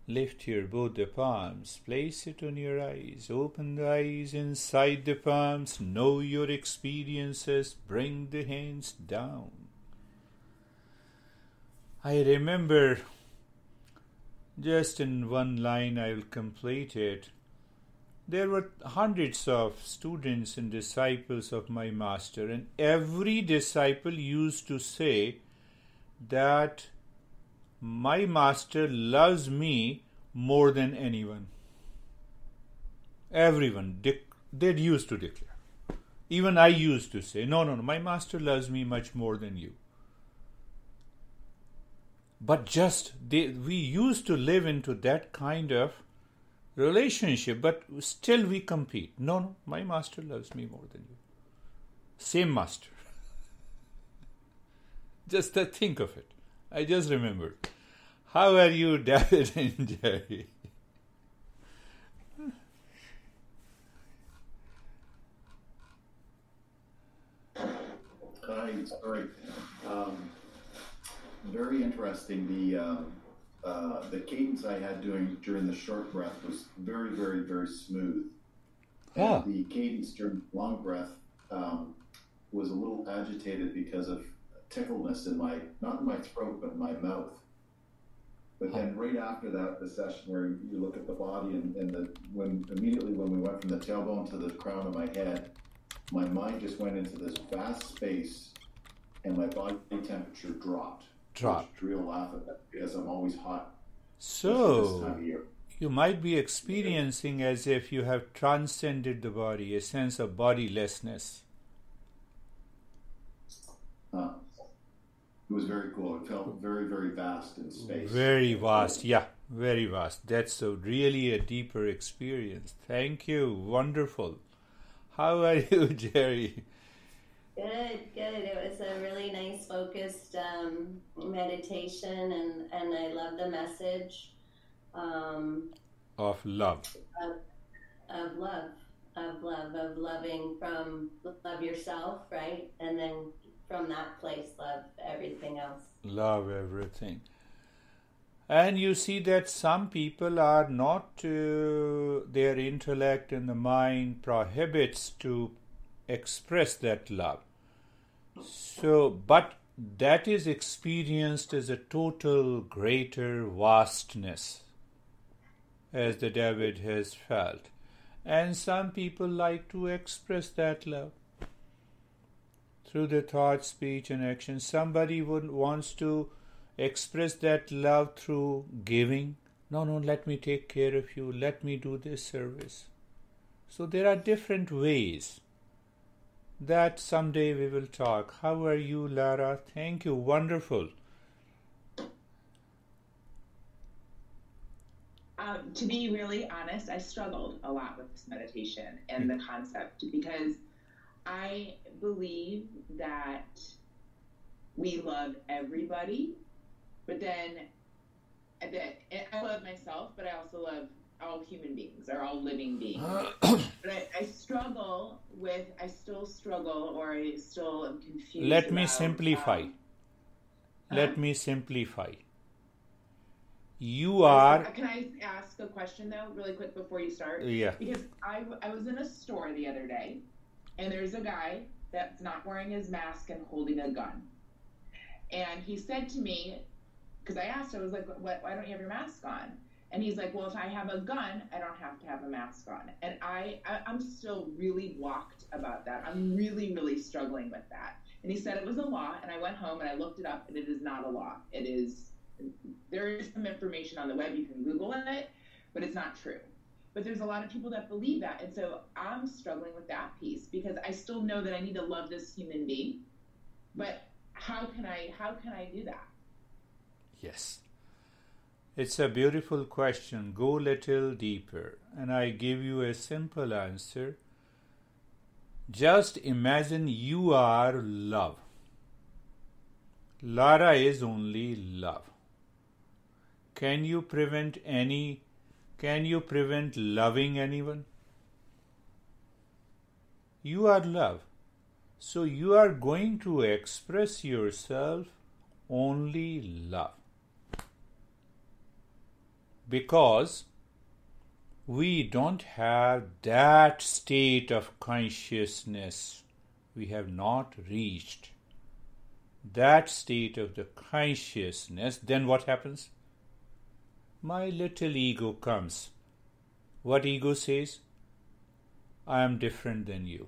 Lift your both the palms, place it on your eyes, open the eyes inside the palms, know your experiences, bring the hands down. I remember, just in one line I will complete it, there were hundreds of students and disciples of my master, and every disciple used to say that my master loves me more than anyone. Everyone, they used to declare. Even I used to say, no, my master loves me much more than you. But we used to live into that kind of relationship, but still we compete. No, my master loves me more than you. Same master. Just think of it. I just remembered. How are you, David and Jerry? Hi, sorry. Very interesting. The cadence I had during the short breath was very, very, very smooth. Yeah. The cadence during the long breath was a little agitated because of tickleness not in my throat, but in my mouth. But then right after that, the session where you look at the body immediately when we went from the tailbone to the crown of my head, my mind just went into this vast space and my body temperature dropped. Which real laugh at that because I'm always hot. So, this time of year. You might be experiencing as if you have transcended the body, a sense of bodilessness. It was very cool. It felt very, very vast in space. Very vast, yeah, very vast. That's really a deeper experience. Thank you. Wonderful. How are you, Jerry? Good. It was a really nice, focused meditation, and I love the message of love. Of loving from love yourself, right? And then from that place, love everything else. Love everything. And you see that some people are not, their intellect and the mind prohibits to express that love. So, but that is experienced as a total greater vastness, as the David has felt. And some people like to express that love through the thought, speech, and action. Somebody wants to express that love through giving. No, let me take care of you. Let me do this service. So there are different ways that someday we will talk. How are you, Lara? Thank you. Wonderful. To be really honest, I struggled a lot with this meditation and the concept because I believe that we love everybody, but then I love myself, but I also love all human beings or all living beings. But I still struggle, or I still am confused. Let me simplify. You are... Can I ask a question, though, really quick before you start? Yeah. Because I was in a store the other day, and there's a guy that's not wearing his mask and holding a gun. And he said to me, because I asked, I was like, why don't you have your mask on? And he's like, well, if I have a gun, I don't have to have a mask on. And I'm still really blocked about that. I'm really, really struggling with that. And he said it was a law, and I went home and I looked it up, and it is not a law. There is some information on the web, you can Google it, but it's not true. But there's a lot of people that believe that. And so I'm struggling with that piece, because I still know that I need to love this human being. But how can I do that? Yes. It's a beautiful question. Go a little deeper. And I give you a simple answer. Just imagine you are love. Lara is only love. Can you prevent loving anyone? You are love. So you are going to express yourself only love. Because we don't have that state of consciousness. We have not reached that state of the consciousness. Then what happens? My little ego comes. What ego says? I am different than you.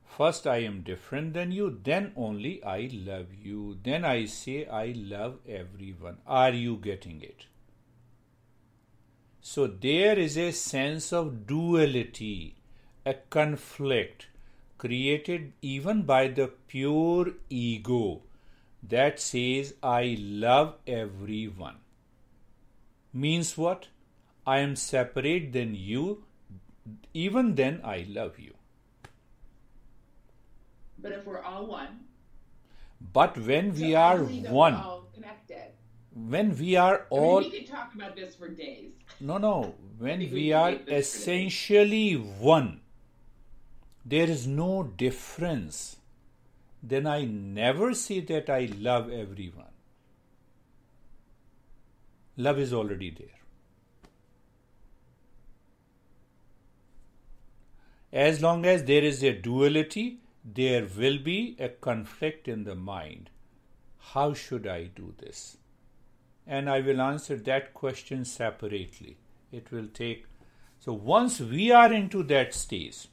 First I am different than you, then only I love you. Then I say I love everyone. Are you getting it? So there is a sense of duality, a conflict created even by the pure ego that says I love everyone. Means what? I am separate than you, even then I love you. But if we're all one. But when we are one, we're all connected. When we are all... we could talk about this for days. No. When we are essentially one, there is no difference. Then I never say that I love everyone. Love is already there. As long as there is a duality, there will be a conflict in the mind. How should I do this? And I will answer that question separately. It will take... So once we are into that stage,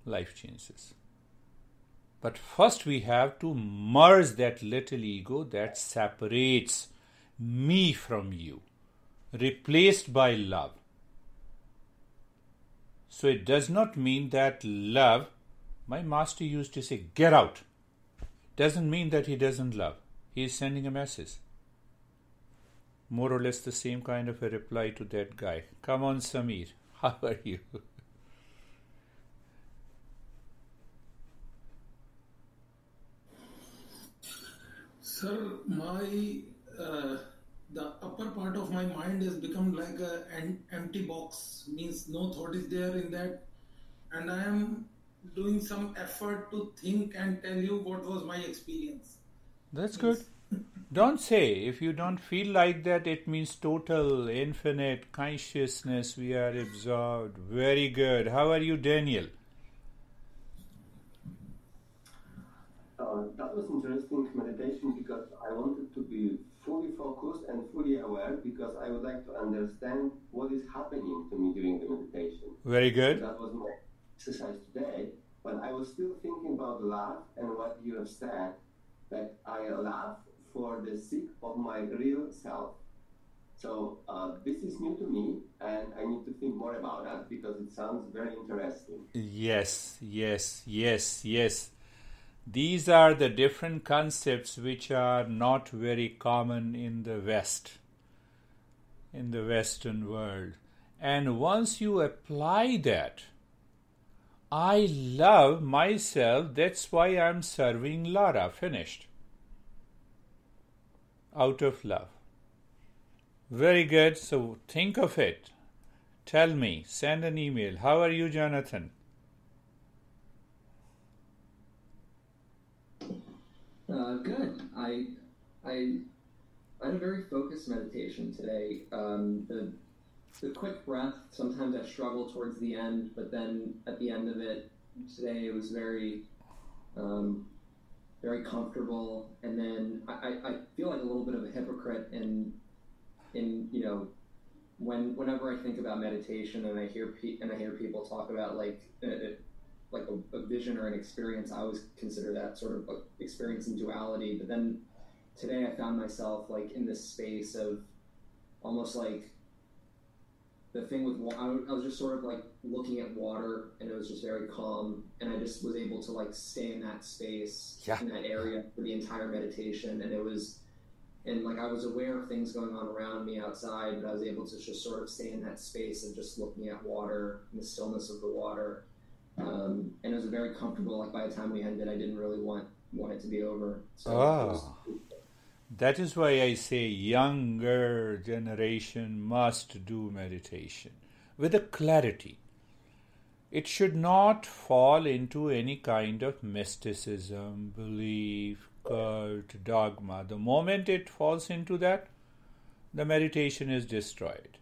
life changes. But first we have to merge that little ego that separates me from you, replaced by love. So it does not mean that love, my master used to say, get out. Doesn't mean that he doesn't love. He is sending a message. More or less the same kind of a reply to that guy. Come on, Samir. How are you? Sir, the upper part of my mind has become like an empty box. Means no thought is there in that. And I am doing some effort to think and tell you what was my experience. That's good. Don't say. If you don't feel like that, it means total, infinite consciousness. We are absorbed. Very good. How are you, Daniel? That was interesting meditation because I wanted to be fully focused and fully aware because I would like to understand what is happening to me during the meditation. Very good. So that was my exercise today. But I was still thinking about love and what you have said, that I love for the sake of my real self. So this is new to me, and I need to think more about that because it sounds very interesting. Yes. These are the different concepts which are not very common in the West, in the Western world. And once you apply that, I love myself, that's why I'm serving Lara, finished. Out of love. Very good. So think of it. Tell me, send an email. How are you, Jonathan? Good. I had a very focused meditation today. The quick breath, sometimes I struggle towards the end, but then at the end of it, today it was very very comfortable. And then I feel like a little bit of a hypocrite in you know, whenever I think about meditation and I hear people talk about like a vision or an experience, I always consider that sort of like experience in duality. But then today I found myself like in this space of almost like the thing with I was just sort of like looking at water, and it was just very calm, and I just was able to like stay in that space, in that area for the entire meditation. And like I was aware of things going on around me outside, but I was able to just sort of stay in that space of just looking at water and the stillness of the water. And it was very comfortable. Like by the time we ended, I didn't really want it to be over. So that is why I say younger generation must do meditation with a clarity. It should not fall into any kind of mysticism, belief, cult, dogma. The moment it falls into that, the meditation is destroyed.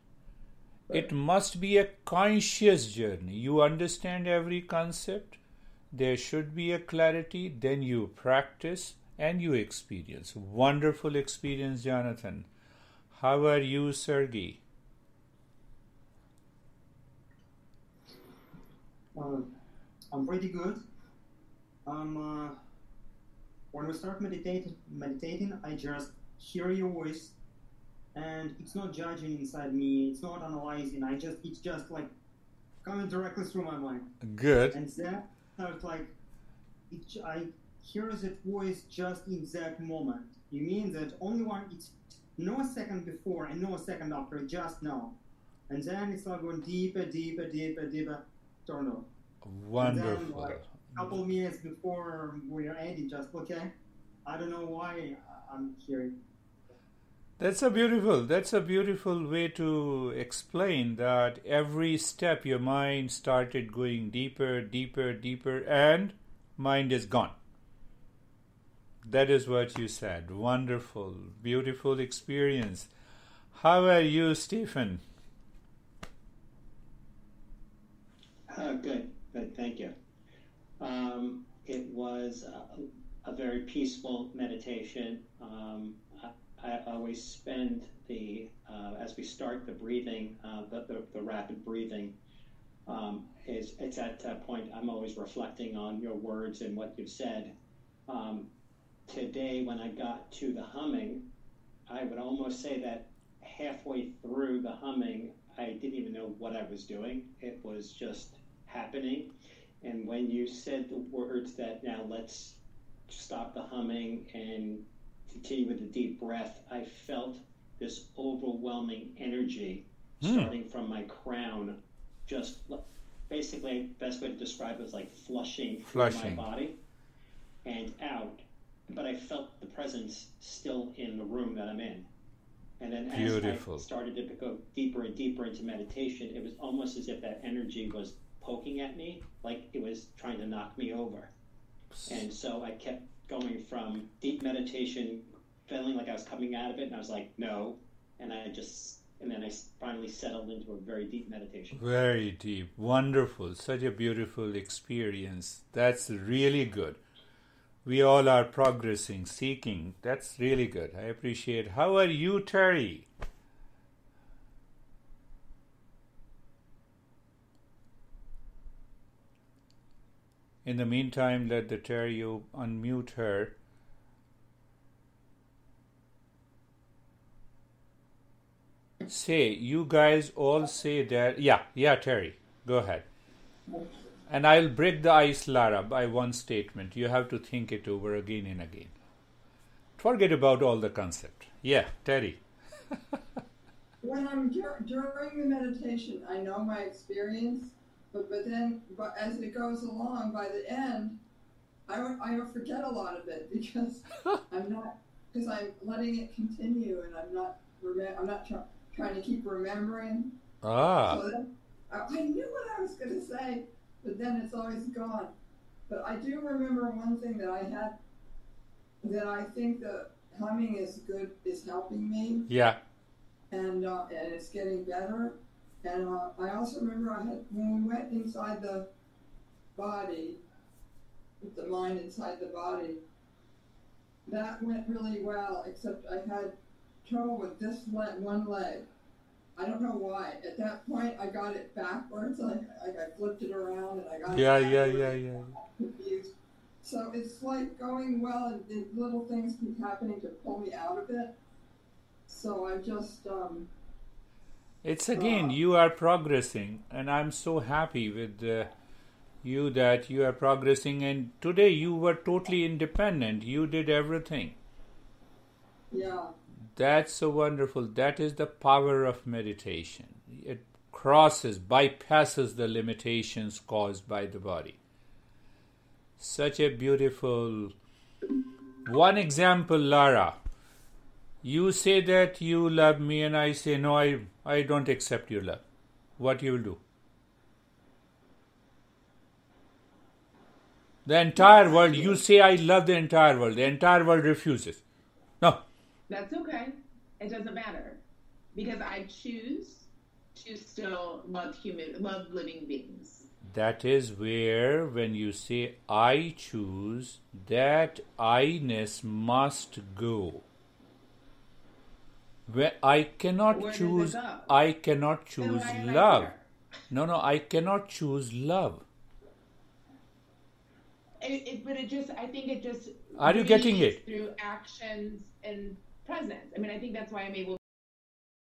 Right. It must be a conscious journey. You understand every concept. There should be a clarity. Then you practice and you experience. Wonderful experience, Jonathan. How are you, Sergey? I'm pretty good. When we start meditating, I just hear your voice, and it's not judging inside me. It's not analyzing. It's just like coming directly through my mind. Good. And that starts like I hear that voice just in that moment. You mean that only one? It's no second before and no second after. Just now, and then it's like going deeper, deeper, deeper, deeper. Turn off. Wonderful. And then, like, couple minutes before we're ending, just okay. I don't know why I'm hearing. That's a beautiful way to explain that every step your mind started going deeper, deeper, deeper, and mind is gone. That is what you said. Wonderful, beautiful experience. How are you, Stephen? Good, thank you. It was a very peaceful meditation. I always spend as we start the breathing, the rapid breathing, it's at that point I'm always reflecting on your words and what you've said. Today, when I got to the humming, I would almost say that halfway through the humming, I didn't even know what I was doing. It was just happening. And when you said the words that now let's stop the humming and continue with the deep breath, I felt this overwhelming energy starting from my crown, just basically, best way to describe it was like flushing through my body and out. But I felt the presence still in the room that I'm in. And then as I started to go deeper and deeper into meditation, it was almost as if that energy was poking at me, like it was trying to knock me over. And so I kept going from deep meditation, feeling like I was coming out of it, and I was like, no. And then I finally settled into a very deep meditation. Very deep. Wonderful. Such a beautiful experience. That's really good. We all are progressing, seeking. That's really good. I appreciate. How are you, Terry? In the meantime, let the Terry unmute her. Say, you guys all say that. Yeah, Terry, go ahead. And I'll break the ice, Lara, by one statement. You have to think it over again and again. Forget about all the concept. Yeah, Terry. When I'm during the meditation, I know my experience, but as it goes along, by the end, I forget a lot of it because I'm letting it continue, and I'm not trying to keep remembering. So I knew what I was going to say, but then it's always gone. But I do remember one thing that I had, that I think the humming is helping me. Yeah. And it's getting better. And I also remember when we went inside the body, with the mind inside the body, that went really well, except I had trouble with this one leg. I don't know why. At that point, I got it backwards. Like I flipped it around and I got it backwards. Confused. So it's like going well, and little things keep happening to pull me out of it. So I just... it's again, you are progressing, and I'm so happy with you that you are progressing, and today you were totally independent. You did everything. Yeah. That's so wonderful. That is the power of meditation. It bypasses the limitations caused by the body. Such a beautiful... One example, Lara. You say that you love me, and I say, no, I don't accept your love. What you will do? The entire world, you say, I love the entire world. The entire world refuses. No. That's okay. It doesn't matter. Because I choose to still love living beings. That is where, when you say, I choose, that I-ness must go. Where I cannot choose love. No, I cannot choose love. I think it just... Are you getting it? Through actions and presence. I mean, I think that's why I'm able